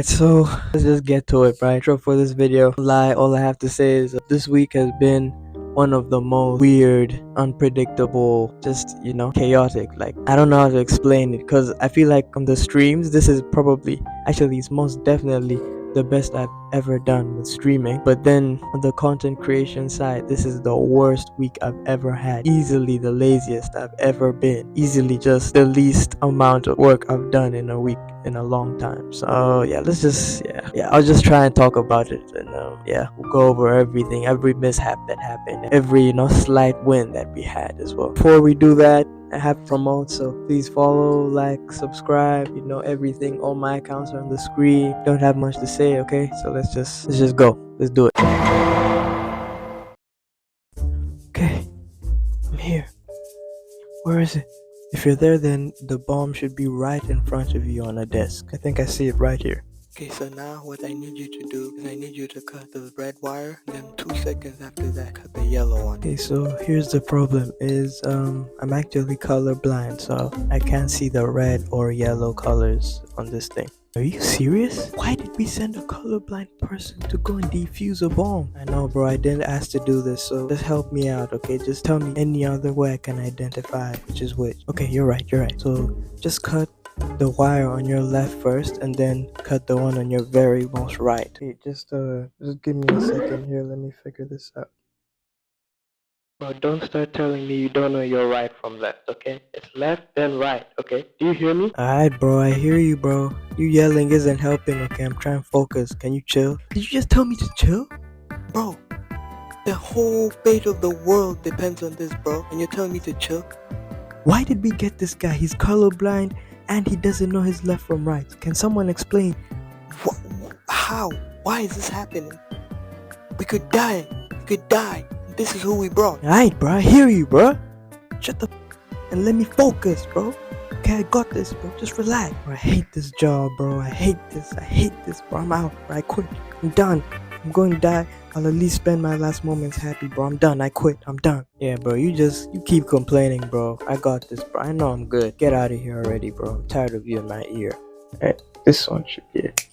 so let's just get to it, right? So for this video, all I have to say is that this week has been one of the most weird, unpredictable, just chaotic. Like, I don't know how to explain it, because I feel like on the streams, this is probably, actually, it's most definitely the best I've ever done with streaming. But then on the content creation side, this is the worst week I've ever had. Easily the laziest I've ever been. Easily just the least amount of work I've done in a week in a long time. So yeah, let's just I'll just try and talk about it, and we'll go over everything, every mishap that happened, every slight win that we had as well. Before we do that, I have promote, so please follow, like, subscribe, everything. All my accounts are on the screen. Don't have much to say, okay? So let's just go. Let's do it. Okay, I'm here. Where is it? If you're there, then the bomb should be right in front of you on a desk. I think I see it right here. Okay, so now what I need you to do is I need you to cut the red wire, then 2 seconds after that, cut the yellow one. Okay, so here's the problem is I'm actually colorblind, so I can't see the red or yellow colors on this thing. Are you serious? Why did we send a colorblind person to go and defuse a bomb? I know, bro, I didn't ask to do this, so just help me out, okay? Just tell me any other way I can identify which is which. Okay, you're right. So just cut the wire on your left first, and then cut the one on your very most right. Okay, just give me a second here. Let me figure this out. Bro, don't start telling me you don't know your right from left, okay? It's left, then right, okay? Do you hear me? Alright, bro, I hear you, bro. You yelling isn't helping, okay? I'm trying to focus. Can you chill? Did you just tell me to chill? Bro, the whole fate of the world depends on this, bro. And you're telling me to chill? Why did we get this guy? He's colorblind and he doesn't know his left from right. Can someone explain? How? Why is this happening? We could die. This is who we brought. Alright, bro. I hear you, bro. Shut the and let me focus, bro. Okay, I got this, bro. Just relax. Bro, I hate this job, bro. I hate this, bro. I'm out, bro. I quit. I'm done. I'm going to die. I'll at least spend my last moments happy, bro. I'm done. I quit. I'm done. Yeah, bro. You keep complaining, bro. I got this, bro. I know I'm good. Get out of here already, bro. I'm tired of you in my ear. Alright, this one should be it.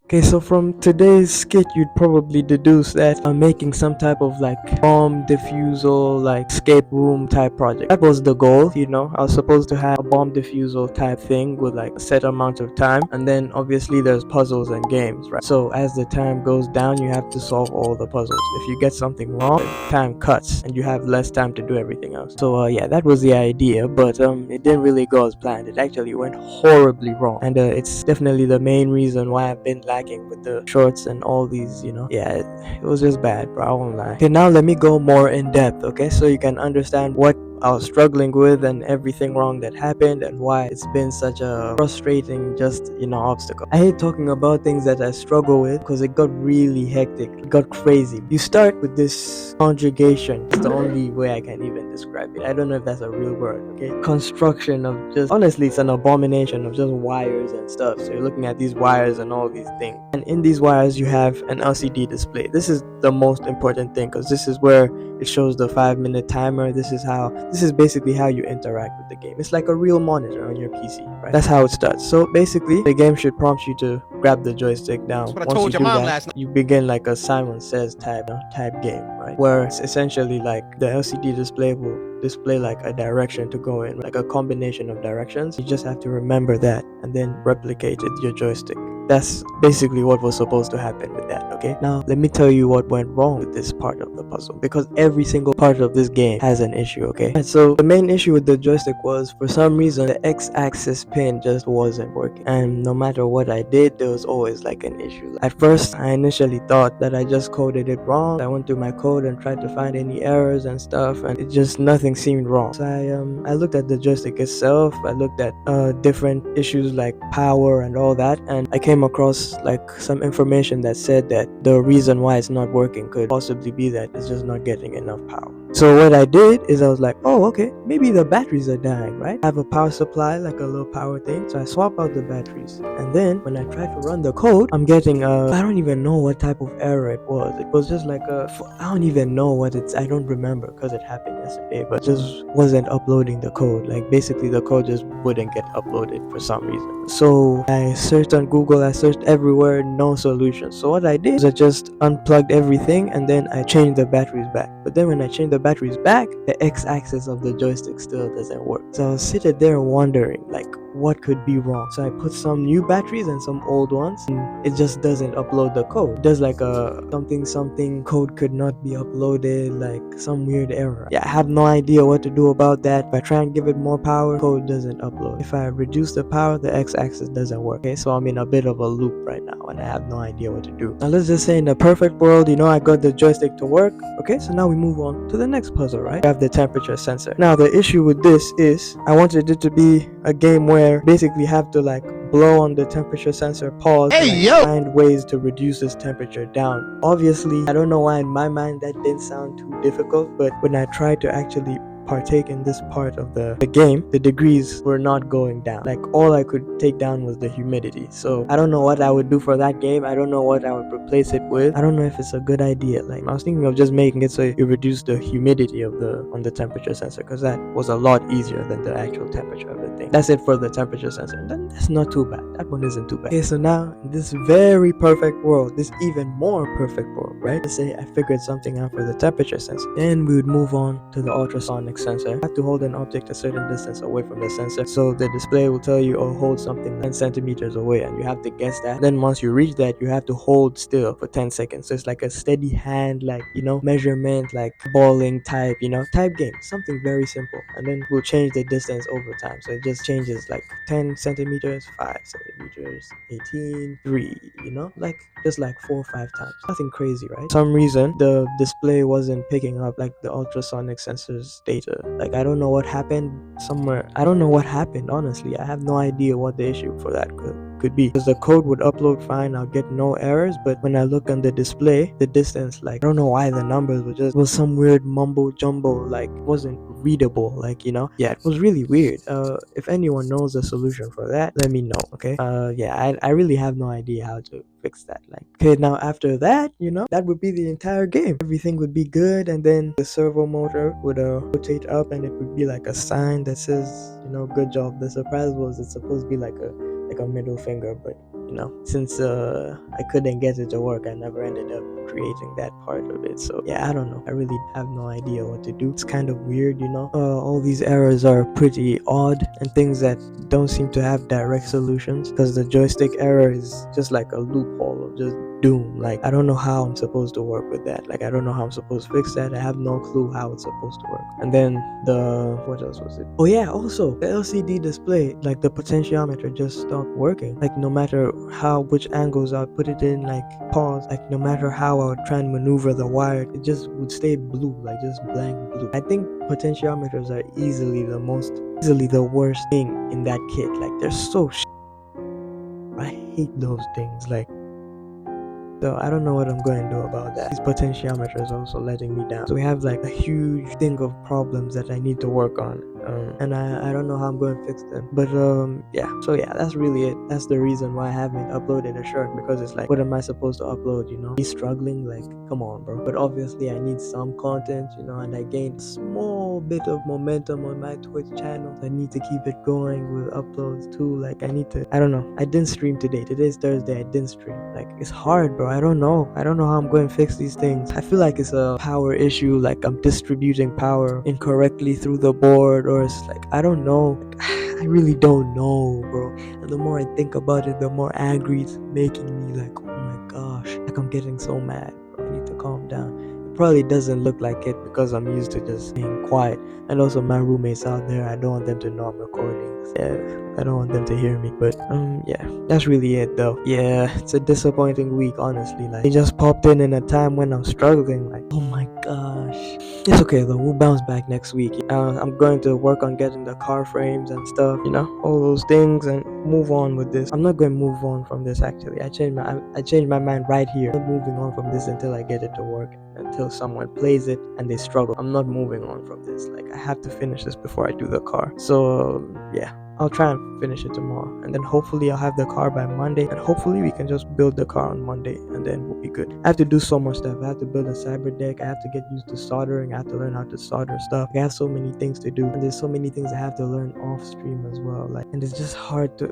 Okay, so from today's skit, you'd probably deduce that I'm making some type of like bomb defusal, like escape room type project. That was the goal, I was supposed to have a bomb defusal type thing with like a set amount of time, and then obviously there's puzzles and games, right? So as the time goes down, you have to solve all the puzzles. If you get something wrong, time cuts and you have less time to do everything else. So yeah, that was the idea, but it didn't really go as planned. It actually went horribly wrong, and it's definitely the main reason why I've been with the shorts and all these, it was just bad, bro. I won't lie. Okay, now let me go more in depth, okay, so you can understand what I was struggling with and everything wrong that happened and why it's been such a frustrating obstacle. I hate talking about things that I struggle with because it got really hectic. It got crazy. You start with this conjugation. It's the only way I can even describe it. I don't know if that's a real word, okay? Construction of just, honestly, it's an abomination of just wires and stuff. So you're looking at these wires and all these things. And in these wires, you have an LCD display. This is the most important thing because this is where it shows the 5-minute timer. This is basically how you interact with the game. It's like a real monitor on your PC, right? That's how it starts. So basically, the game should prompt you to grab the joystick down. That's what I told your mom last night. You begin like a Simon Says type game, right? Where it's essentially like the LCD display will display like a direction to go in, like a combination of directions. You just have to remember that and then replicate it your joystick. That's basically what was supposed to happen with that, okay? Now, let me tell you what went wrong with this part of the puzzle, because every single part of this game has an issue, okay? And so the main issue with the joystick was, for some reason, the X-axis pin just wasn't working. And no matter what I did, there was always like an issue. At first, I initially thought that I just coded it wrong. I went through my code and tried to find any errors and stuff, and it just, nothing seemed wrong. So I looked at the joystick itself. I looked at different issues like power and all that, and I came across like some information that said that the reason why it's not working could possibly be that it's just not getting enough power. So what I did is I was like, oh, okay, maybe the batteries are dying, right? I have a power supply, like a little power thing, so I swap out the batteries, and then when I try to run the code, I'm getting I don't even know what type of error it was. It was just like I don't even know what I don't remember because it happened yesterday, but just wasn't uploading the code. Like basically the code just wouldn't get uploaded for some reason. So I searched on Google, I searched everywhere, no solution. So what I did was I just unplugged everything and then I changed the batteries back. But then when I changed the batteries back, the x-axis of the joystick still doesn't work. So I was sitting there wondering like what could be wrong. So I put some new batteries and some old ones, and it just doesn't upload the code. It does like a something code could not be uploaded, like some weird error. Yeah, I have no idea what to do about that. If I try and give it more power, code doesn't upload. If I reduce the power, the x-axis doesn't work. Okay, so I'm in a bit of a loop right now and I have no idea what to do. Now let's just say in the perfect world, I got the joystick to work. Okay, so now we move on to the next puzzle, right? We have the temperature sensor. Now the issue with this is I wanted it to be a game where basically have to like blow on the temperature sensor, pause, find ways to reduce this temperature down. Obviously, I don't know why in my mind that didn't sound too difficult, but when I tried to actually partake in this part of the game, the degrees were not going down. Like all I could take down was the humidity. So I don't know what I would do for that game. I don't know what I would replace it with. I don't know if it's a good idea. Like I was thinking of just making it so you reduce the humidity of the temperature sensor, because that was a lot easier than the actual temperature of the thing. That's it for the temperature sensor. And then that's not too bad. That one isn't too bad. Okay, so now in this very perfect world, this even more perfect world, right? Let's say I figured something out for the temperature sensor. Then we would move on to the ultrasonic sensor. You have to hold an object a certain distance away from the sensor. So the display will tell you, oh, hold something 10 centimeters away, and you have to guess that. Then once you reach that, you have to hold still for 10 seconds. So it's like a steady hand, like, measurement, like bowling type, type game. Something very simple. And then we'll change the distance over time. So it just changes like 10 centimeters, 5 centimeters, 18, 3, like just like 4 or 5 times. Nothing crazy, right? For some reason, the display wasn't picking up like the ultrasonic sensor's data. Like I don't know what happened somewhere. I don't know what happened, honestly. I have no idea what the issue for that could be, because the code would upload fine, I'll get no errors, but when I look on the display, the distance, like I don't know why the numbers was some weird mumbo jumbo, like wasn't readable, like yeah, it was really weird. If anyone knows a solution for that, let me know. Okay, yeah, I really have no idea how to fix that. Like, okay, now after that, that would be the entire game. Everything would be good, and then the servo motor would rotate up, and it would be like a sign that says, good job. The surprise was it's supposed to be like a middle finger, but since I couldn't get it to work, I never ended up creating that part of it. So yeah, I don't know, I really have no idea what to do. It's kind of weird, all these errors are pretty odd and things that don't seem to have direct solutions, because the joystick error is just like a loophole of just doom. Like I don't know how I'm supposed to work with that. Like I don't know how I'm supposed to fix that. I have no clue how it's supposed to work. And then what else was it? Oh yeah, also the LCD display, like the potentiometer just stopped working. Like no matter which angles I would put it in, like pause, like no matter how I would try and maneuver the wire, it just would stay blue, like just blank blue. I think potentiometers are easily the worst thing in that kit. Like they're so I hate those things. Like, so I don't know what I'm going to do about that. This potentiometer is also letting me down. So we have like a huge thing of problems that I need to work on. And I don't know how I'm going to fix them. But yeah. So yeah, that's really it. That's the reason why I haven't uploaded a short, because it's like, what am I supposed to upload? Me struggling? Like, come on, bro. But obviously I need some content, and I gained a small bit of momentum on my Twitch channel. So I need to keep it going with uploads too. Like I don't know. I didn't stream today. Today's Thursday. I didn't stream. Like it's hard, bro. I don't know how I'm going to fix these things. I feel like it's a power issue, like I'm distributing power incorrectly through the board, or it's like, I don't know. I really don't know, bro. And the more I think about it, the more angry it's making me. Like, oh my gosh, like I'm getting so mad, bro. I need to calm down. It probably doesn't look like it because I'm used to just being quiet. And also my roommates out there, I don't want them to know I'm recording. Yeah, I don't want them to hear me. But yeah, that's really it though. Yeah, it's a disappointing week, honestly. Like, it just popped in a time when I'm struggling. Like, oh my gosh. It's okay though, we'll bounce back next week. I'm going to work on getting the car frames and stuff, all those things, and move on with this. I'm not going to move on from this, actually. I changed my mind right here. I'm not moving on from this until I get it to work, until someone plays it and they struggle. I'm not moving on from this. Like, I have to finish this before I do the car. So yeah. I'll try and finish it tomorrow, and then hopefully I'll have the car by Monday, and hopefully we can just build the car on Monday, and then we'll be good. I have to do so much stuff. I have to build a cyber deck. I have to get used to soldering. I have to learn how to solder stuff. I have so many things to do, and there's so many things I have to learn off stream as well. Like, and it's just hard to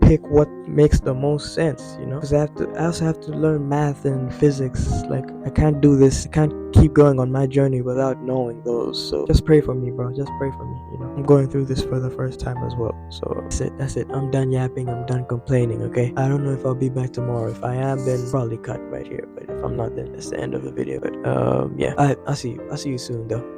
pick what makes the most sense, because I also have to learn math and physics. Like, I can't do this. I can't keep going on my journey without knowing those. So just pray for me, bro. Just pray for me. I'm going through this for the first time as well. So that's it. I'm done yapping. I'm done complaining. Okay. I don't know if I'll be back tomorrow. If I am, then probably cut right here. But if I'm not, then that's the end of the video. But yeah, I'll see you. I'll see you soon though.